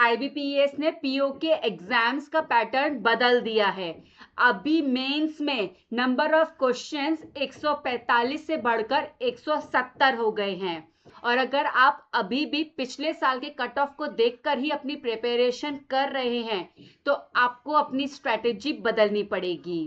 IBPS ने PO के exams का पैटर्न बदल दिया है। अभी मेंस में नंबर ऑफ क्वेश्चंस 145 से बढ़कर 170 हो गए हैं। और अगर आप अभी भी पिछले साल के कट ऑफ को देखकर ही अपनी प्रिपरेशन कर रहे हैं तो आपको अपनी स्ट्रेटेजी बदलनी पड़ेगी।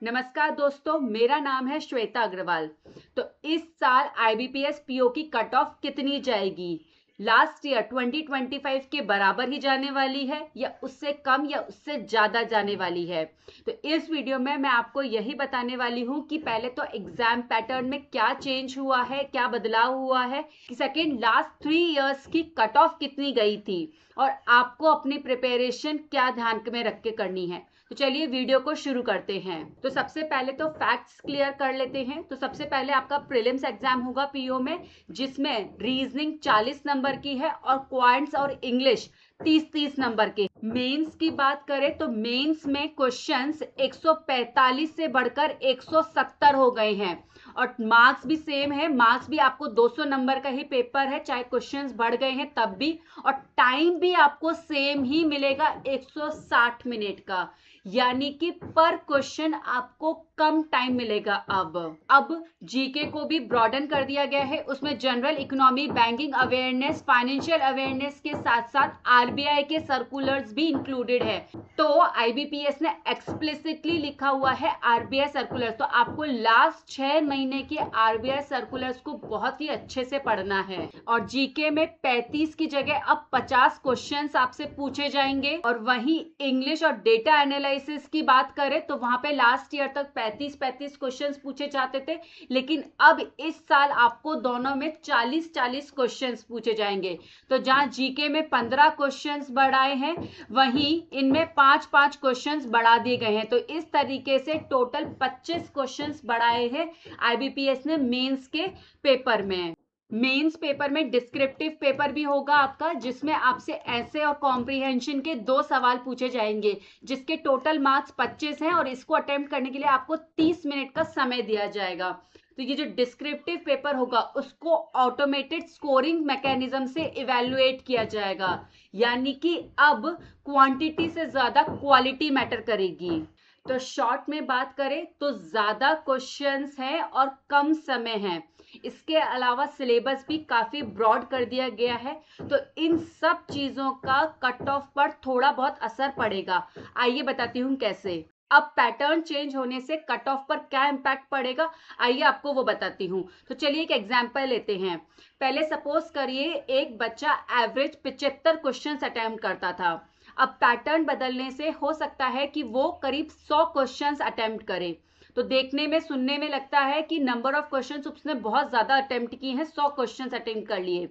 नमस्कार दोस्तों, मेरा नाम है श्वेता अग्रवाल। तो इस साल आईबीपीएस पीओ की कट ऑफ कितनी जाएगी? लास्ट ईयर 2025 के बराबर ही जाने वाली है या उससे कम या उससे ज्यादा जाने वाली है? तो इस वीडियो में मैं आपको यही बताने वाली हूं कि पहले तो एग्जाम पैटर्न में क्या चेंज हुआ है, क्या बदलाव हुआ है, कि सेकेंड लास्ट 3 इयर्स की कट ऑफ कितनी गई थी और आपको अपनी प्रिपरेशन क्या ध्यान में रख के करनी है। तो चलिए वीडियो को शुरू करते हैं। तो सबसे पहले तो फैक्ट्स क्लियर कर लेते हैं। तो सबसे पहले आपका प्रीलिम्स एग्जाम होगा पीओ में, जिसमें रीजनिंग 40 नंबर की है और क्वांट्स और इंग्लिश 30-30 नंबर के। मेंस की बात करें तो मेंस में क्वेश्चंस 145 से बढ़कर 170 हो गए हैं और मार्क्स भी सेम है। मार्क्स भी आपको 200 नंबर का ही पेपर है, चाहे क्वेश्चंस बढ़ गए हैं तब भी, और टाइम भी आपको सेम ही मिलेगा 160 मिनट का, यानी कि पर क्वेश्चन आपको कम टाइम मिलेगा। अब जीके को भी ब्रॉडन कर दिया गया है। उसमें general economy, banking awareness, financial awareness के साथ साथ आरबीआई के सर्कुलर्स भी इंक्लूडेड है। तो आईबीपीएस ने एक्सप्लिसिटली लिखा हुआ है आरबीआई सर्कुलर्स, तो आपको लास्ट 6 महीने के आरबीआई सर्कुलर्स को बहुत ही अच्छे से पढ़ना है। और जीके में 35 की जगह अब 50 क्वेश्चंस आपसे पूछे जाएंगे। और वहीं इंग्लिश और डेटा एनालिसिस की बात करें तो वहां पे लास्ट ईयर तक 35 क्वेश्चंस पूछे जाते थे, लेकिन अब इस साल आपको दोनों में 40 क्वेश्चंस पूछे जाएंगे। तो जहां जीके में 15 क्वेश्चंस बढ़ाए हैं, वहीं इनमें 5 क्वेश्चंस बढ़ा दिए गए हैं। तो इस तरीके से टोटल 25 क्वेश्चंस बढ़ाए हैं आईबीपीएस ने मेंस के पेपर में। मेंस पेपर में डिस्क्रिप्टिव पेपर भी होगा आपका, जिसमें आपसे ऐसे और कॉम्प्रिहेंशन के 2 सवाल पूछे जाएंगे, जिसके टोटल मार्क्स 25 हैं और इसको अटेम्प्ट करने के लिए आपको 30 मिनट का समय दिया जाएगा। तो ये जो डिस्क्रिप्टिव पेपर होगा उसको ऑटोमेटेड स्कोरिंग मैकेनिज्म से इवेलुएट किया जाएगा, यानी कि अब क्वांटिटी से ज्यादा क्वालिटी मैटर करेगी। तो शॉर्ट में बात करें तो ज्यादा क्वेश्चंस हैं और कम समय है। इसके अलावा सिलेबस भी काफी ब्रॉड कर दिया गया है। तो इन सब चीजों का कट ऑफ पर थोड़ा बहुत असर पड़ेगा। आइए बताती हूँ कैसे। अब पैटर्न चेंज होने से कट ऑफ पर क्या इम्पैक्ट पड़ेगा, आइए आपको वो बताती हूँ। तो चलिए एक एग्जांपल लेते हैं। पहले सपोज करिए एक बच्चा एवरेज 75 क्वेश्चंस अटेम्प्ट करता था। अब पैटर्न बदलने से हो सकता है कि वो करीब 100 क्वेश्चंस अटेम्प्ट करे। तो देखने में, सुनने में लगता है कि नंबर ऑफ क्वेश्चंस उसने बहुत ज्यादा अटेम्प्ट किए हैं, 100 क्वेश्चंस अटेम्प्ट कर लिए,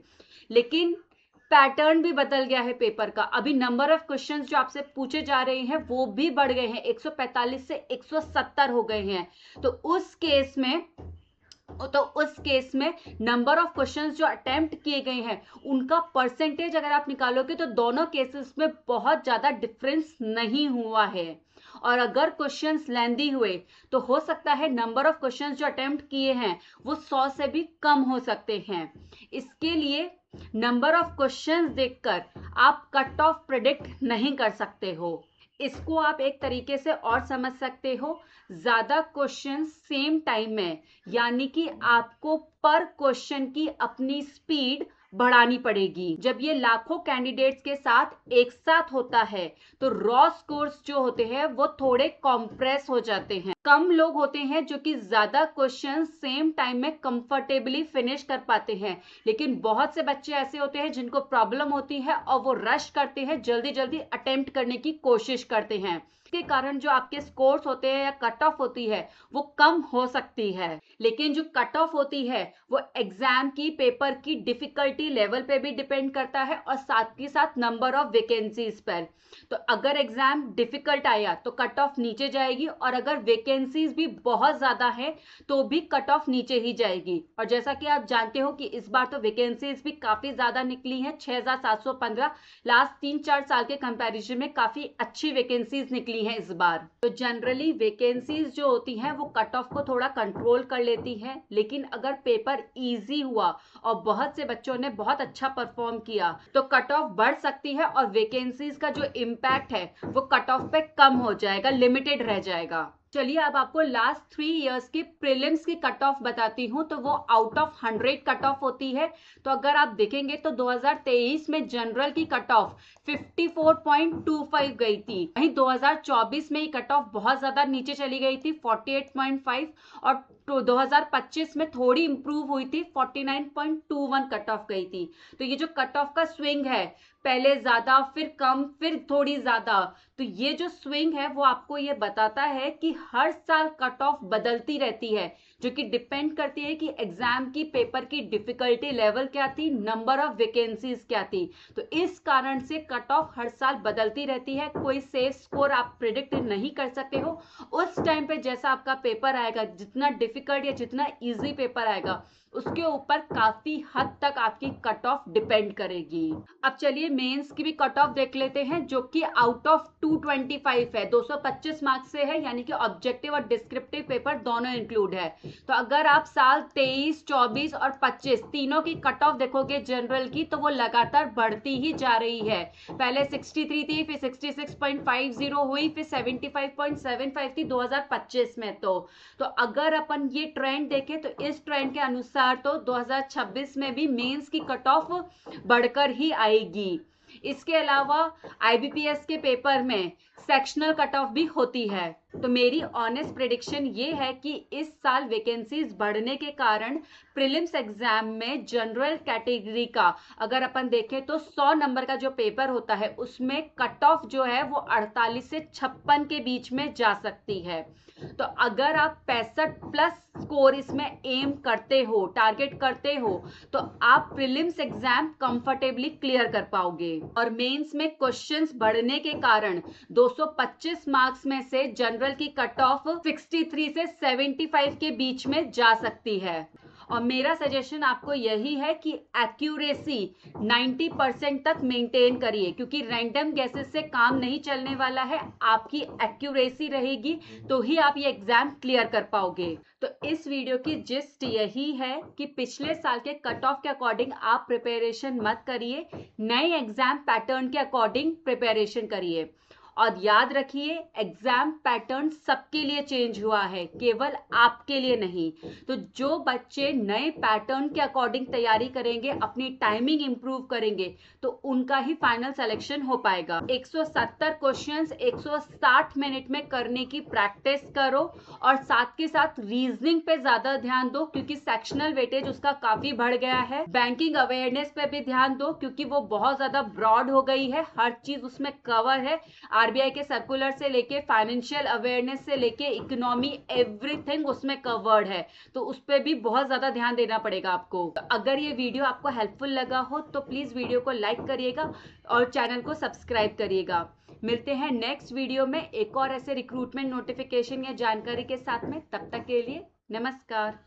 लेकिन पैटर्न भी बदल गया है पेपर का। अभी नंबर ऑफ क्वेश्चंस जो आपसे पूछे जा रहे हैं वो भी बढ़ गए हैं, 145 से 170 हो गए हैं। तो उस केस में नंबर ऑफ क्वेश्चंस जो अटेम्प्ट किए गए हैं उनका परसेंटेज अगर आप निकालोगे तो दोनों केसेस में बहुत ज्यादा डिफरेंस नहीं हुआ है। और अगर क्वेश्चंस लेंदी हुए तो हो सकता है नंबर ऑफ क्वेश्चंस जो अटेम्प्ट किए हैं वो 100 से भी कम हो सकते हैं। इसके लिए नंबर ऑफ क्वेश्चंस देखकर आप कट ऑफ प्रेडिक्ट नहीं कर सकते हो। इसको आप एक तरीके से और समझ सकते हो, ज्यादा क्वेश्चन सेम टाइम में, यानी कि आपको पर क्वेश्चन की अपनी स्पीड बढ़ानी पड़ेगी। जब ये लाखों कैंडिडेट्स के साथ एक साथ होता है तो रॉ स्कोर्स जो होते हैं वो थोड़े कॉम्प्रेस हो जाते हैं। कम लोग होते हैं जो कि ज्यादा क्वेश्चन सेम टाइम में कंफर्टेबली फिनिश कर पाते हैं, लेकिन बहुत से बच्चे ऐसे होते हैं जिनको प्रॉब्लम होती है और वो रश करते हैं, जल्दी जल्दी अटेम्प्ट करने की कोशिश करते हैं। के कारण जो आपके स्कोर्स होते हैं या कट ऑफ होती है वो कम हो सकती है। लेकिन जो कट ऑफ होती है वो एग्जाम की पेपर की डिफिकल्टी लेवल पे भी डिपेंड करता है और साथ ही साथ नंबर ऑफ वैकेंसीज पर। तो अगर एग्जाम डिफिकल्ट आया तो कट ऑफ नीचे जाएगी और अगर वैकेंसीज भी बहुत ज्यादा है तो भी कट ऑफ नीचे ही जाएगी। और जैसा कि आप जानते हो कि इस बार तो वैकेंसीज भी काफी ज्यादा निकली हैं, 6715। लास्ट 3-4 साल के कंपैरिजन में काफी अच्छी वैकेंसीज निकली हैं इस बार। तो जनरली वैकेंसीज जो होती हैं वो कट ऑफ को थोड़ा कंट्रोल कर लेती है, लेकिन अगर पेपर इजी हुआ और बहुत से बच्चों ने बहुत अच्छा परफॉर्म किया तो कट ऑफ बढ़ सकती है और वैकेंसीज का जो इम्पैक्ट है वो कट ऑफ पे कम हो जाएगा, लिमिटेड रह जाएगा। चलिए अब आपको लास्ट 3 इयर्स की प्रीलिम्स की कट ऑफ बताती हूँ। तो वो आउट ऑफ 100 कट ऑफ होती है। तो अगर आप देखेंगे तो 2023 में जनरल की कट ऑफ 54.25 गई थी। वहीं 2024 में कट ऑफ बहुत ज्यादा नीचे चली गई थी, 48.5, और तो 2025 में थोड़ी इंप्रूव हुई थी, 49.21 कट ऑफ गई थी। तो ये जो कट ऑफ का स्विंग है, पहले ज्यादा फिर कम फिर थोड़ी ज्यादा, तो ये जो स्विंग है वो आपको ये बताता है कि हर साल कट ऑफ बदलती रहती है, जो कि डिपेंड करती है कि एग्जाम की पेपर की डिफिकल्टी लेवल क्या थी, नंबर ऑफ वैकेंसीज क्या थी। तो इस कारण से कट ऑफ हर साल बदलती रहती है। कोई सेफ स्कोर आप प्रिडिक्ट नहीं कर सकते हो। उस टाइम पे जैसा आपका पेपर आएगा, जितना डिफिकल्ट या जितना इजी पेपर आएगा, उसके ऊपर काफी हद तक आपकी कट ऑफ डिपेंड करेगी। अब चलिए मेंस की भी कट ऑफ देख लेते हैं, जो कि आउट ऑफ 225 है, 225 मार्क्स से है, यानी कि ऑब्जेक्टिव और डिस्क्रिप्टिव पेपर दोनों इंक्लूड है। तो अगर आप साल 23, 24 और 25 तीनों की कट ऑफ देखोगे जनरल की, तो वो लगातार बढ़ती ही जा रही है। पहले 63 थी, फिर 66.50 हुई, फिर 75.75 थी 2025 में। तो अगर अपन ये ट्रेंड देखें तो इस ट्रेंड के अनुसार तो 2026 में भी मेंस की कट ऑफ बढ़कर ही आएगी। इसके अलावा आईबीपीएस के पेपर में सेक्शनल कट ऑफ भी होती है। तो मेरी ऑनेस्ट प्रेडिक्शन ये है कि इस साल वैकेंसीज बढ़ने के कारण प्रीलिम्स एग्जाम में जनरल कैटेगरी का अगर अपन देखें तो 100 नंबर का जो पेपर होता है उसमें कट ऑफ जो है वो 48 से 56 के बीच में जा सकती है। तो अगर आप 65+ स्कोर इसमें एम करते हो, टारगेट करते हो, तो आप प्रीलिम्स एग्जाम कंफर्टेबली क्लियर कर पाओगे। और मेंस में क्वेश्चंस बढ़ने के कारण 225 मार्क्स में से जनरल की कट ऑफ 63 से 75 के बीच में जा सकती है। और मेरा सजेशन आपको यही है कि एक्यूरेसी 90% तक मेंटेन करिए, क्योंकि रैंडम गेसेस से काम नहीं चलने वाला है। आपकी एक्यूरेसी रहेगी तो ही आप ये एग्जाम क्लियर कर पाओगे। तो इस वीडियो की जिस्ट यही है कि पिछले साल के कट ऑफ के अकॉर्डिंग आप प्रिपरेशन मत करिए, नए एग्जाम पैटर्न के अकॉर्डिंग प्रिपरेशन करिए। और याद रखिए एग्जाम पैटर्न सबके लिए चेंज हुआ है, केवल आपके लिए नहीं। तो जो बच्चे नए पैटर्न के अकॉर्डिंग तैयारी करेंगे, अपनी टाइमिंग इंप्रूव करेंगे, तो उनका ही फाइनल सिलेक्शन हो पाएगा। 170 क्वेश्चंस 160 मिनट में करने की प्रैक्टिस करो और साथ के साथ रीजनिंग पे ज्यादा ध्यान दो, क्योंकि सेक्शनल वेटेज उसका काफी बढ़ गया है। बैंकिंग अवेयरनेस पे भी ध्यान दो, क्योंकि वो बहुत ज्यादा ब्रॉड हो गई है, हर चीज उसमें कवर है। आरबीआई के सर्कुलर से लेके फाइनेंशियल अवेयरनेस से लेके इकोनॉमी, एवरीथिंग उसमें कवर्ड है। तो उस पर भी बहुत ज्यादा ध्यान देना पड़ेगा आपको। तो अगर ये वीडियो आपको हेल्पफुल लगा हो तो प्लीज वीडियो को लाइक करिएगा और चैनल को सब्सक्राइब करिएगा। मिलते हैं नेक्स्ट वीडियो में एक और ऐसे रिक्रूटमेंट नोटिफिकेशन या जानकारी के साथ में। तब तक के लिए नमस्कार।